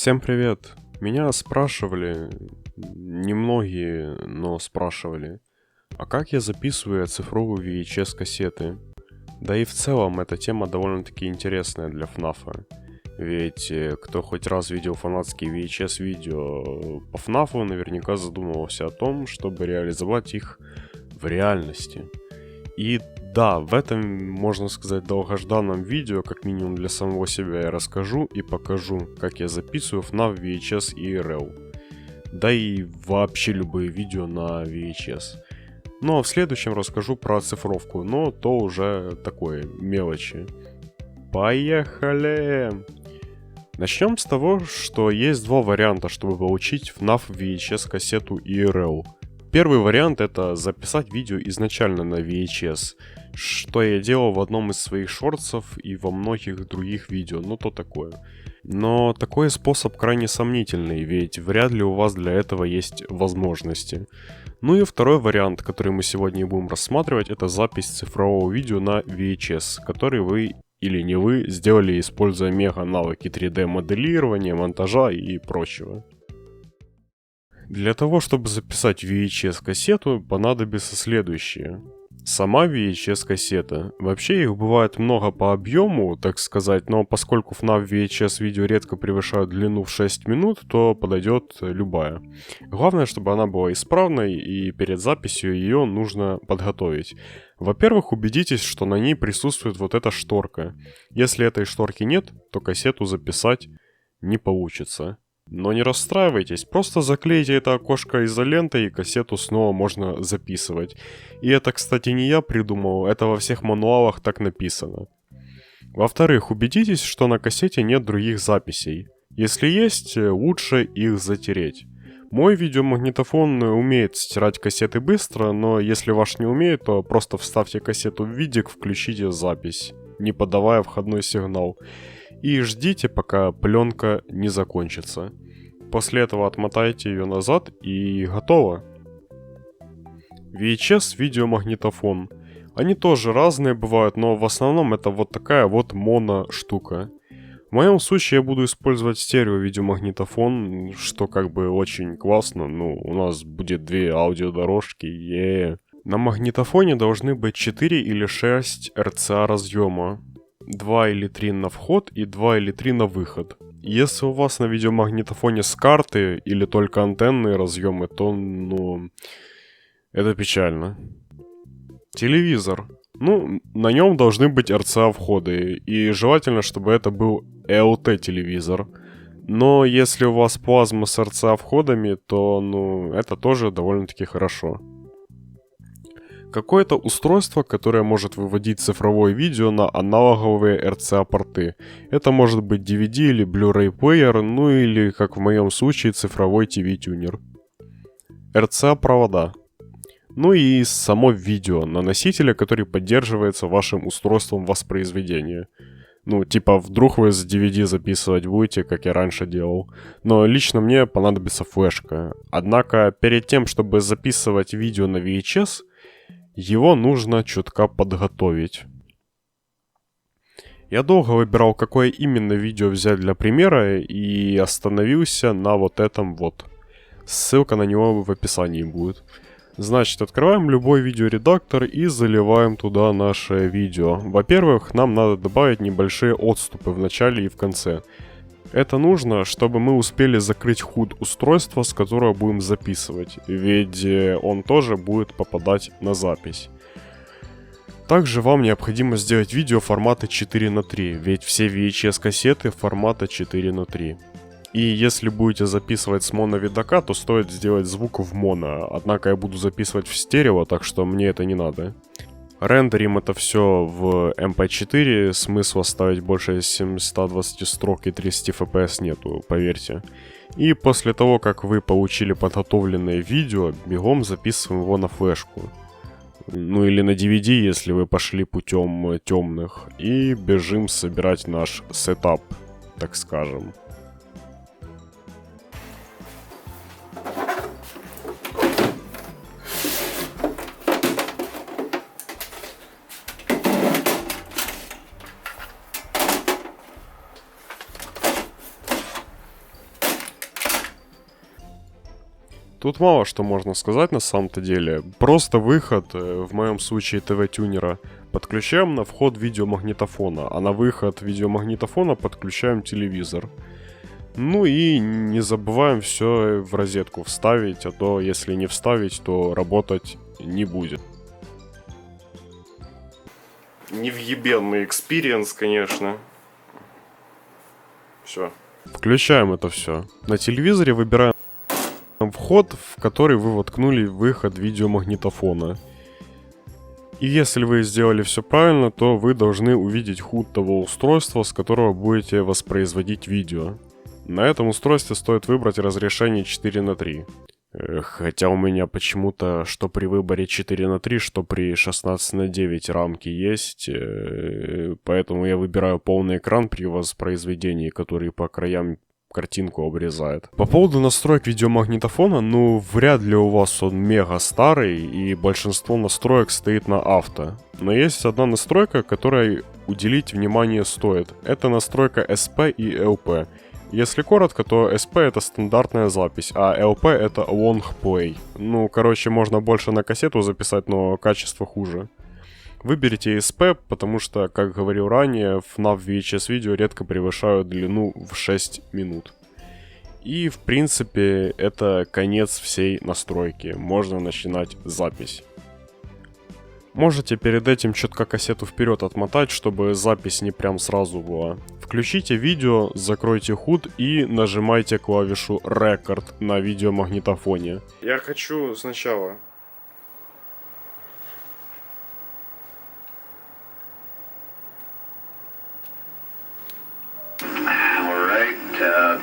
Всем привет! Меня спрашивали, немногие, но спрашивали, а как я записываю и оцифровываю VHS-кассеты? Да и в целом эта тема довольно-таки интересная для ФНАФа. Ведь кто хоть раз видел фанатские VHS-видео по ФНАФу, наверняка задумывался о том, чтобы реализовать их в реальности. И да, в этом, можно сказать, долгожданном видео, как минимум для самого себя, я расскажу и покажу, как я записываю FNAF VHS и IRL. Да и вообще любые видео на VHS. Ну а в следующем расскажу про оцифровку, но то уже такое, мелочи. Поехали! Начнем с того, что есть два варианта, чтобы получить FNAF VHS кассету и IRL. Первый вариант — это записать видео изначально на VHS, что я делал в одном из своих шортсов и во многих других видео, ну то такое. Но такой способ крайне сомнительный, ведь вряд ли у вас для этого есть возможности. Ну и второй вариант, который мы сегодня будем рассматривать, это запись цифрового видео на VHS, который вы или не вы сделали, используя мега навыки 3D моделирования, монтажа и прочего. Для того, чтобы записать VHS-кассету, понадобится следующее. Сама VHS-кассета. Вообще их бывает много по объему, так сказать, но поскольку FNAF VHS видео редко превышают длину в 6 минут, то подойдет любая. Главное, чтобы она была исправной, и перед записью ее нужно подготовить. Во-первых, убедитесь, что на ней присутствует вот эта шторка. Если этой шторки нет, то кассету записать не получится. Но не расстраивайтесь, просто заклейте это окошко изолентой и кассету снова можно записывать. И это, кстати, не я придумал, это во всех мануалах так написано. Во-вторых, убедитесь, что на кассете нет других записей. Если есть, лучше их затереть. Мой видеомагнитофон умеет стирать кассеты быстро, но если ваш не умеет, то просто вставьте кассету в видик, включите запись, не подавая входной сигнал. И ждите, пока пленка не закончится. После этого отмотайте ее назад и готово. VHS видеомагнитофон. Они тоже разные бывают, но в основном это вот такая вот моно-штука. В моем случае я буду использовать стерео-видеомагнитофон, что как бы очень классно. Ну, у нас будет две аудиодорожки, На магнитофоне должны быть 4 или 6 RCA разъема. 2 или 3 на вход и 2 или 3 на выход. Если у вас на видеомагнитофоне с карты или только антенные разъемы, то, это печально. Телевизор. На нем должны быть RCA входы, и желательно, чтобы это был ELT телевизор. Но если у вас плазма с RCA входами, то, это тоже довольно-таки хорошо. Какое-то устройство, которое может выводить цифровое видео на аналоговые RCA-порты. Это может быть DVD или Blu-ray плеер, или, как в моем случае, цифровой TV-тюнер. RCA-провода. И само видео на носителе, который поддерживается вашим устройством воспроизведения. Вдруг вы с DVD записывать будете, как я раньше делал. Но лично мне понадобится флешка. Однако, перед тем, чтобы записывать видео на VHS, его нужно чутка подготовить. Я долго выбирал, какое именно видео взять для примера, и остановился на вот этом вот. Ссылка на него в описании будет. Значит, открываем любой видеоредактор и заливаем туда наше видео. Во-первых, нам надо добавить небольшие отступы в начале и в конце. Это нужно, чтобы мы успели закрыть HUD устройства, с которого будем записывать, ведь он тоже будет попадать на запись. Также вам необходимо сделать видео формата 4:3, ведь все VHS-кассеты формата 4:3. И если будете записывать с моновидака, то стоит сделать звук в моно, однако я буду записывать в стерео, так что мне это не надо. Рендерим это все в MP4, смысла ставить больше 720 строк и 30 FPS нету, поверьте. И после того, как вы получили подготовленное видео, бегом записываем его на флешку. Или на DVD, если вы пошли путем темных. И бежим собирать наш сетап, так скажем. Тут мало что можно сказать на самом-то деле. Просто выход, в моем случае ТВ-тюнера, подключаем на вход видеомагнитофона, а на выход видеомагнитофона подключаем телевизор. Ну и не забываем все в розетку вставить, а то если не вставить, то работать не будет. Невъебенный экспириенс, конечно. Все. Включаем это все. На телевизоре выбираем вход, в который вы воткнули выход видеомагнитофона. И если вы сделали все правильно, то вы должны увидеть HUD того устройства, с которого будете воспроизводить видео. На этом устройстве стоит выбрать разрешение 4:3. Хотя у меня почему-то, что при выборе 4:3, что при 16:9 рамки есть, поэтому я выбираю полный экран при воспроизведении, который по краям картинку обрезает. По поводу настроек видеомагнитофона, ну вряд ли у вас он мега старый, и большинство настроек стоит на авто. Но есть одна настройка, которой уделить внимание стоит. Это настройка SP и LP. Если коротко, то SP это стандартная запись, а LP это long play. Ну, короче, можно больше на кассету записать, но качество хуже. Выберите SP, потому что, как говорил ранее, FNAF VHS видео редко превышают длину в 6 минут. И, в принципе, это конец всей настройки. Можно начинать запись. Можете перед этим чутка кассету вперед отмотать, чтобы запись не прям сразу была. Включите видео, закройте HUD и нажимайте клавишу Record на видеомагнитофоне. Я хочу сначала.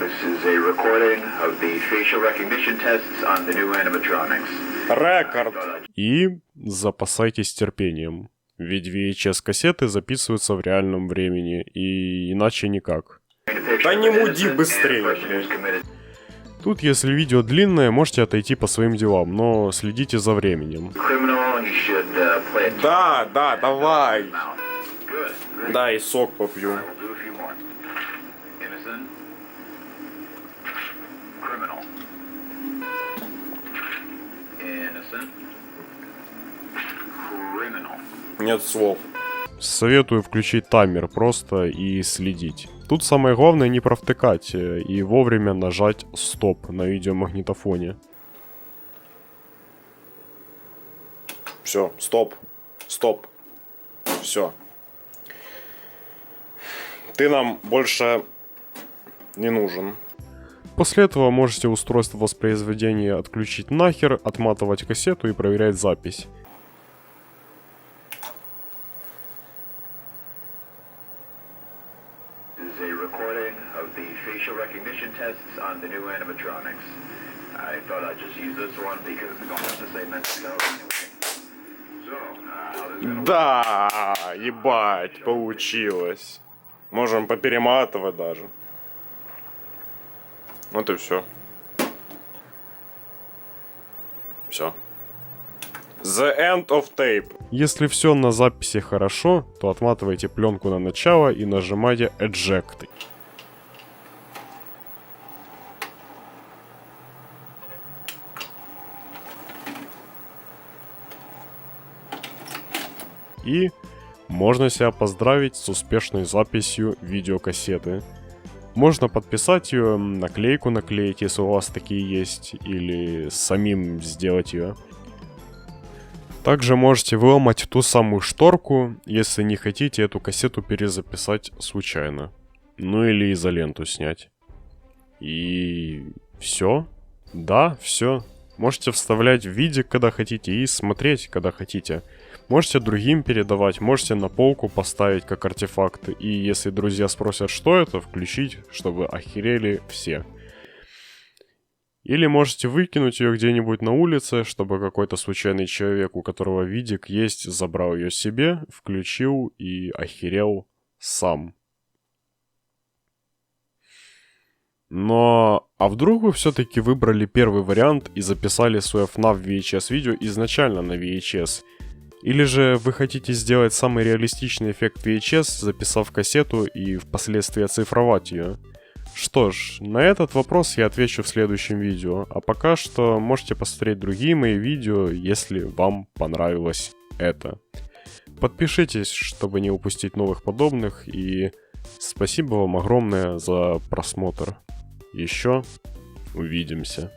This is a recording of the facial recognition tests on the new animatronics. Рекорд. И запасайтесь терпением. Ведь VHS-кассеты записываются в реальном времени, и иначе никак. Да не муди быстрее. Тут, если видео длинное, можете отойти по своим делам, но следите за временем. Да, давай. Да, и сок попью. Нет слов. Советую включить таймер просто и следить. Тут самое главное не провтыкать и вовремя нажать стоп на видеомагнитофоне. Все, стоп. Стоп. Все. Ты нам больше не нужен. После этого можете устройство воспроизведения отключить нахер, отматывать кассету и проверять запись. Да, ебать, получилось. Можем поперематывать даже. Вот и все. Все. The end of tape. Если все на записи хорошо, то отматывайте пленку на начало и нажимайте Eject. И можно себя поздравить с успешной записью видеокассеты. Можно подписать ее, наклейку наклеить, если у вас такие есть, или самим сделать ее. Также можете выломать ту самую шторку, если не хотите эту кассету перезаписать случайно. Ну или изоленту снять. И все. Да, все. Можете вставлять в видик, когда хотите, и смотреть, когда хотите. Можете другим передавать, можете на полку поставить как артефакт. И если друзья спросят, что это, включить, чтобы охерели все. Или можете выкинуть ее где-нибудь на улице, чтобы какой-то случайный человек, у которого видик есть, забрал ее себе, включил и охерел сам. Но, а вдруг вы все-таки выбрали первый вариант и записали свое FNAF VHS видео изначально на VHS? Или же вы хотите сделать самый реалистичный эффект VHS, записав кассету и впоследствии оцифровать ее? Что ж, на этот вопрос я отвечу в следующем видео, а пока что можете посмотреть другие мои видео, если вам понравилось это. Подпишитесь, чтобы не упустить новых подобных, и спасибо вам огромное за просмотр. Еще увидимся.